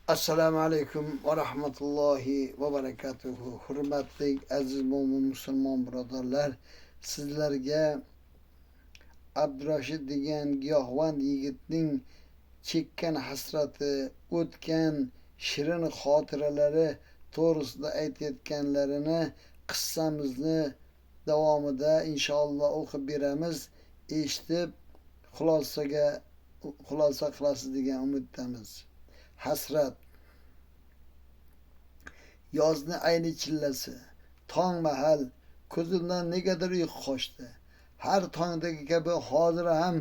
Assalomu alaykum va rahmatullohi va barakatuhu. Hurmatli aziz mo'min musulmon birodarlar, sizlarga Abdurashid degan giyohvand yigitning chekkan hasrati, o'tgan shirin xotiralari to'g'risida aytayotganlarini qissamizni davomida inshaalloh o'qib beramiz. Eshitib xulosa qilasiz degan umiddamiz. Hasrat. Yozni ayni chillasi. Tong mahal ko'zimdan negadir uyqu qochdi. Har tongdagi kabi hozir ham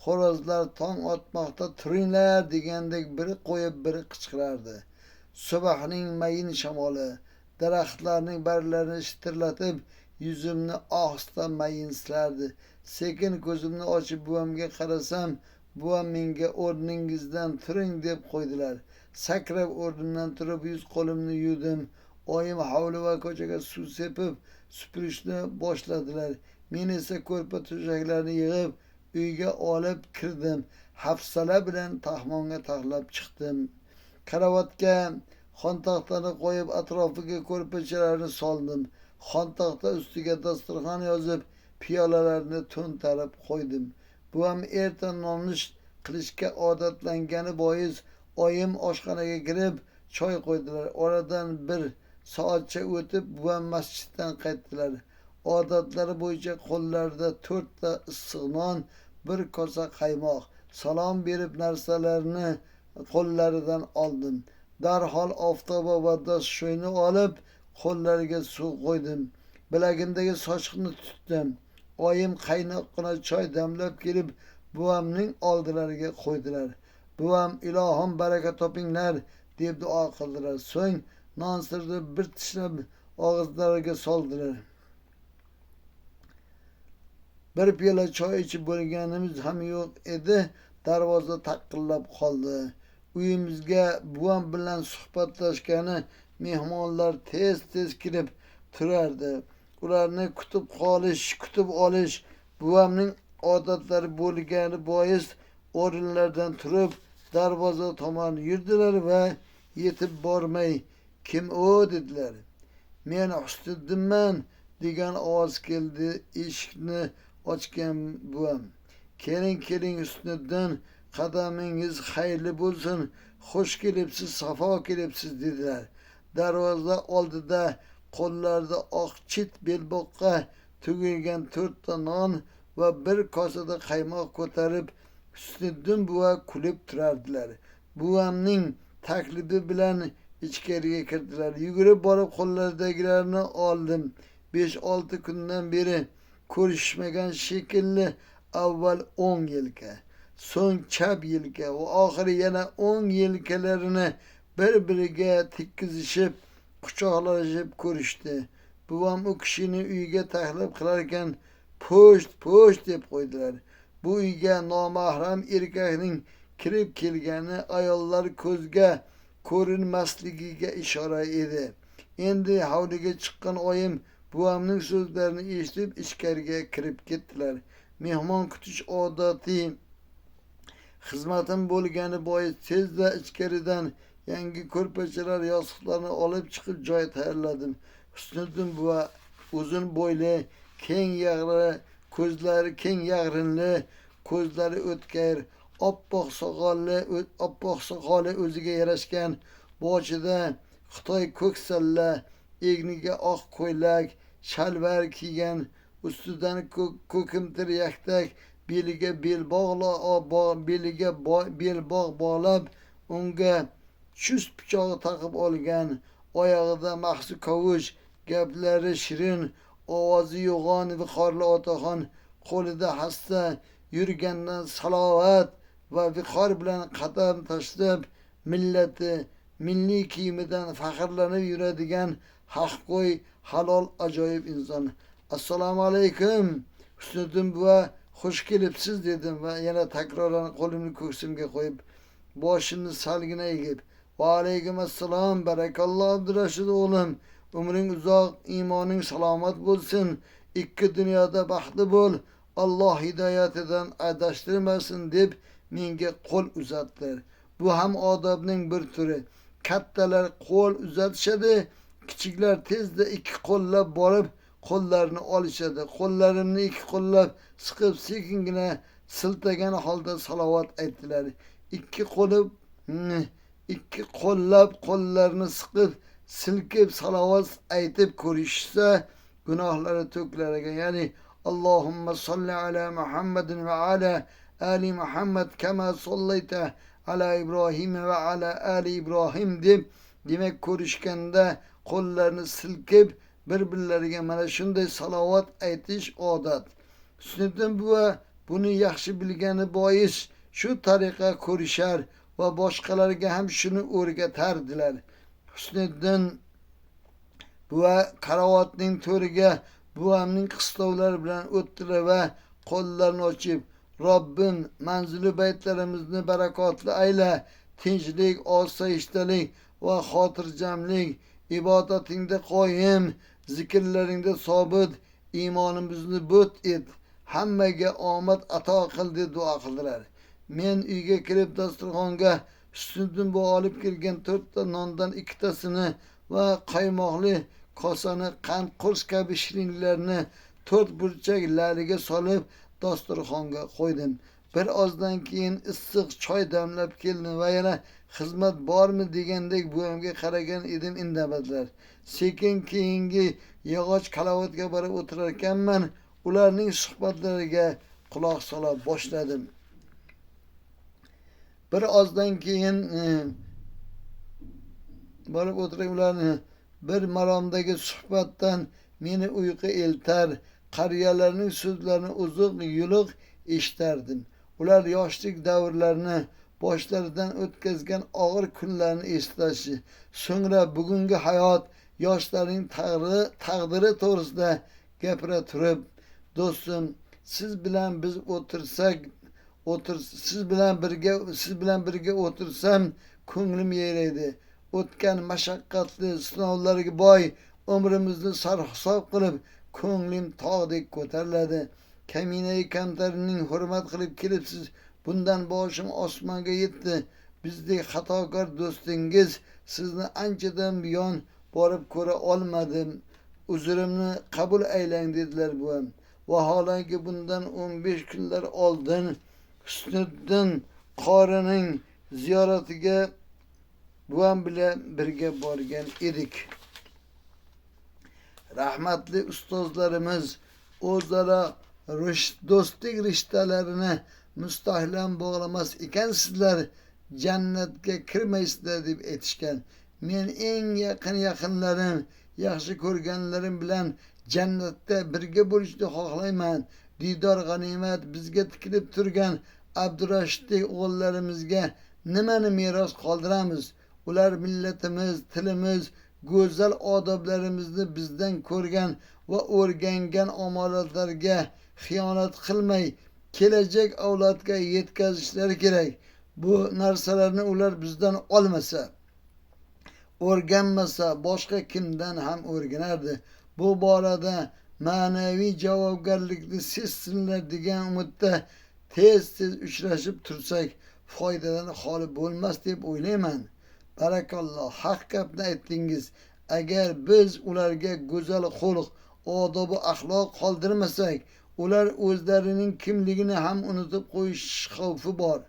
xo'rozlar tong otmoqda turinglar degandek biri qo'yib biri qichqirardi. Subahning mayin shamoli daraxtlarning barglarini shitirlatib yuzimni ohista mayin silardi. Sekin ko'zimni ochib buvamga qarasam, buvam menga o'rningizdan turing deb qo'ydilar. Sakrab o'rnimdan turib yuz qo'limni yuvdim. Oyim hovli va ko'chaga suv sepib supurishni boshladilar. Men esa ko'rpa to'shaklarni yig'ib uyga olib kirdim. Hafsala bilan taxmonga taxlab chiqdim. Karavotga xontaxtani qo'yib atrofiga ko'rpachalarni soldim. Xontaxta ustiga dasturxon yozib piyolalarni to'ntarib qo'ydim. Buvam erta nonush qilishga odatlangani bois oyim oshxonaga kirib choy qo'ydilar. Oradan bir soatcha o'tib buvam masjiddan qaytdilar. Odatlari bo'yicha qo'llarida 4 ta issiq non, bir kosa qaymoq. Salom berib narsalarni qo'llaridan oldim. Darhol oftoba va dastcho'yni olib qo'llariga suv qo'ydim. Bilagimdagi sochiqni tutdim. Oyim qaynoqqina choy damlab kelib buvamning oldilariga qo'ydilar. Buvam ilohim baraka topinglar deb duo qildilar. So'ng non sirni bir tishlab og'izlariga soldilar. Bir piyola choy ichib bo'lganimiz ham yo'q edi. Darvoza taqillab qoldi. Uyimizga buvam bilan suhbatlashgani mehmonlar tez kirib turardi. Ularni kutib olish buvamning odatlari bo'lgani bois o'rinlardan turib darvoza tomon yurdilar va yetib bormay, "Kim u?" dedilar. "Men Husniddinman" degan ovoz keldi. Eshikni ochgan buvam, keling Husniddin, qadamingiz xayrli bo'lsin, xush kelibsiz, safo kelibsiz" dedilar. Darvoza oldida qo'llarida oq chit belboqqa tugilgan 4 ta non va bir kosada qaymoq ko'tarib Husniddin buva kulib turardilar. Buvamning taklifi bilan ichkariga kirdilar. Yugurib borib qo'llaridagilarni oldim. 5-6 kundan beri ko'rishmagan shekilli. Avval o'ng yelka, so'ng chap yelka va oxiri yana o'ng yelkalarini bir-biriga tekkizishib, quchoqlashib ko'rishdi. Buvam u kishini uyga taklif qilarkan, "Po'sht" deb qo'ydilar. Bu uyga nomahram erkakning kirib kelgani ayollar ko'zga ko'rinmasligiga ishora edi. Endi hovliga chiqqan oyim buvamning so'zlarini eshitib ichkariga kirib ketdilar. Mehmon kutish odatiy xizmatim bo'lgani bois tezda ichkaridan yangi ko'rpachalar, yostiqlarni olib chiqib joy tayyorladim. Husniddin buva uzun bo'yli, keng yag'rinli, ko'zlari o'tkir, oppoq soqoli o'ziga yarashgan, boshida Xitoy ko'ksalla, egniga oq ko'ylak, shalvar kiygan, ustidan ko'kimtir yaktak, beliga belbog' bog'lab, unga chust pichog'i taqib olgan, oyog'ida mahsi kavush, gaplari shirin, ovozi yo'g'on viqorli otaxon, qo'lida hassa yurgandan salovat va viqor bilan qadam tashlab milliy kiyimidan faxrlanib yuradigan haqgo'y, halol, ajoyib inson. "Assalomu alaykum Husniddin buva, xush kelibsiz" dedim va yana takroran qo'limni ko'ksimga qo'yib, boshimni salgina egib, "Va alaykum assalom, barakalloh Abdurashid o'g'lim, umring uzoq, iymoning salomat bo'lsin, ikki dunyoda baxtli bo'l, Alloh hidoyatidan adashtirmasin" deb menga qo'l uzatdilar. Bu ham odobning bir turi. kattalar qo'l uzatishadi, kichiklar tezda ikki qo'llab borib qo'llarini olishadi. Qo'llarimni ikki qo'llab siqib sekingina siltagan holda salovat aytdilar. Ikki qo'llab qo'llarini siqib silkib salovat aytib ko'rishsa gunohlari to'kilar ekan. Ya'ni Allohumma solli ala Muhammadin va ala ali Muhammad kama sollayta ala İbrahim ve ala ali İbrahim deb demak ko'rishganda qo'llarini silkib bir-birlariga mana shunday salovat aytish odat. Husniddin buva buni yaxshi bilgani bois shu tariqa ko'rishar va boshqalarga ham shuni o'rgatardilar. Husniddin buva karavotning to'riga buvamning qistovlari bilan o'tdilar va qo'llarini ochib, Robbim manzili baytlarimizni barakotli ayla, tinchlik, osoyishtalik va xotirjamlik, ibodatingda qoyim, zikrlaringda sobit, iymonimizni bo't et, hammaga omad ato qil deb duo qildilar. Men uyga kirib dasturxonga Husniddin bu olib kelgan 4 ta nondan 2 tasini va qaymoqli kosani qand qurs kabi shirinliklarni 4 burchak laliga solib dasturxonga qo'ydim. Bir ozdan keyin issiq choy damlab keldim va yana xizmat bormi degandek buvamga qaragan edim, indamadilar. Sekin keyingi yog'och kalavatga borib o'tirar ekanman, ularning suhbatlariga quloq sola boshladim. Bir ozdan keyin borib o'tirib ularni bir maromdagi suhbatdan meni uyqu eltar, qariyalarning so'zlarini uzuq yuluq eshitardim. Ular yoshlik davrlarini boshlaridan o'tkazgan og'ir kunlarni eslashi, so'ngra bugungi hayot, yoshlarning taqdiri to'g'risida gapira turib, do'stim, siz bilan birga o'tirsam ko'nglim yayraydi. O'tgan mashaqqatli sinovlarga boy umrimizni sarhisob qilib ko'nglim tog'dek ko'tariladi. Kaminai kamtarining hurmat qilib kelibsiz, bundan boshim osmonga yetdi. Bizdek xatokor do'stingiz sizni anchadan buyon borib ko'ra olmadim. Uzrimni qabul aylang dedilar buvam. Vaholanki bundan 15 kunlar oldin Husniddin qorining ziyoratiga buvam bilan birga borgan edik. Rahmatli ustozlarimiz o'zaro do'stlik rishtalarini mustahkam bog'lamas ekansizlar, jannatga kirmaysizlar deb aytishgan. Men eng yaqinlarim, yaxshi ko'rganlarim bilan jannatda birga bo'lishni xohlayman. Didor g'animat bizga tikilib turgan Abdurashiddek o'g'illarimizga nimani meros qoldiramiz? Ular millatimiz, tilimiz, go'zal odoblarimizni bizdan ko'rgan va o'rgangan omonatlarga xiyonat qilmay, kelajak avlodga yetkazishlari kerak. Bu narsalarni ular bizdan olmasa, o'rganmasa, boshqa kimdan ham o'rganardi. Bu borada ma'naviy javobgarlikni sezsinlar degan umidda tez uchrashib tursak, foydadan xoli bo'lmas deb o'ylayman. Barakalloh, haq gapni aytdingiz. Agar biz ularga go'zal xulq, odob va axloq qoldirmasak, ular o'zlarining kimligini ham unutib qo'yish xavfi bor.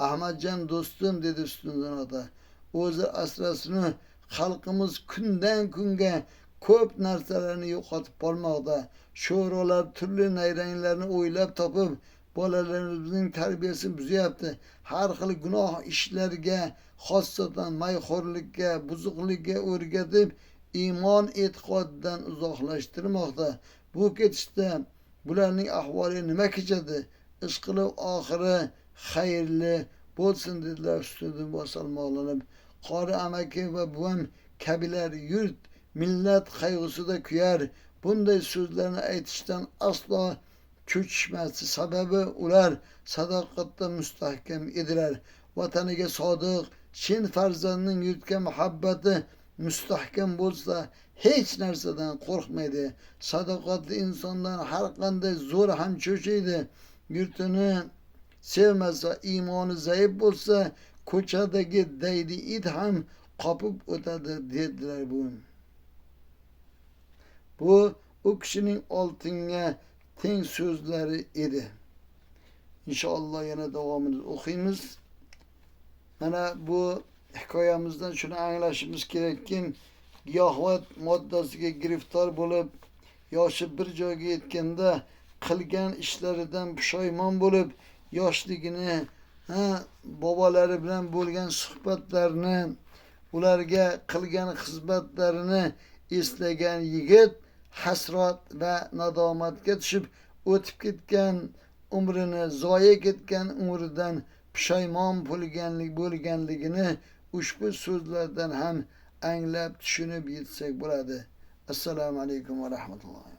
Ahmadjon do'stim, dedi Husniddin ota, o'zi asrasin, xalqimiz kundan kunga ko'p narsalarni yo'qotib bormoqda. Sho'rolar turli nayranglarni o'ylab topib bolalarimizning tarbiyasini buzyapti. Har xil gunoh ishlarga, xossatan mayxo'rlikka, buzuqlikka o'rgatib, iymon e'tiqoddan uzoqlashtirmoqda. Bu ketishda bularning ahvoli nima kechadi? Ishqilib oxiri xayrli bo'lsin, dedilar Husniddin bosalmoqlanib. Qori amaki va buvam kabilar yurt, millat qayg'usida kuyar. Bunday so'zlarni aytishdan aslo cho'chishmasdi. Sababi ular sadoqatda mustahkam edilar. Vataniga sodiq, chin farzandning yurtga muhabbati mustahkam bo'lsa, hech narsadan qo'rqmaydi. Sadoqatli insondan har qanday zo'r ham cho'chiydi. Yurtini sevmasa, iymoni zaif bo'lsa, ko'chadagi daydi it ham qopib o'tadi dedilar bu. Bu o kishining oltinga teng so'zlari edi. İnşallah yana davomini o'qiymiz. Mana bu hikoyamizdan shuni anglashimiz kerakki, giyohvand moddasiga giriftor bo'lib, yoshi bir joyga yetganda qilgan ishlaridan pushaymon bo'lib, yoshligini, bobolari bilan bo'lgan suhbatlarni, ularga qilgan xizmatlarini eslagan yigit hasrat va nadomatga tushib, o'tib ketgan umrini, zoya ketgan umridan pushaymon bo'lganligini ushbu so'zlardan ham anglab tushunib yetsak bo'ladi. Assalomu alaykum va rahmatulloh.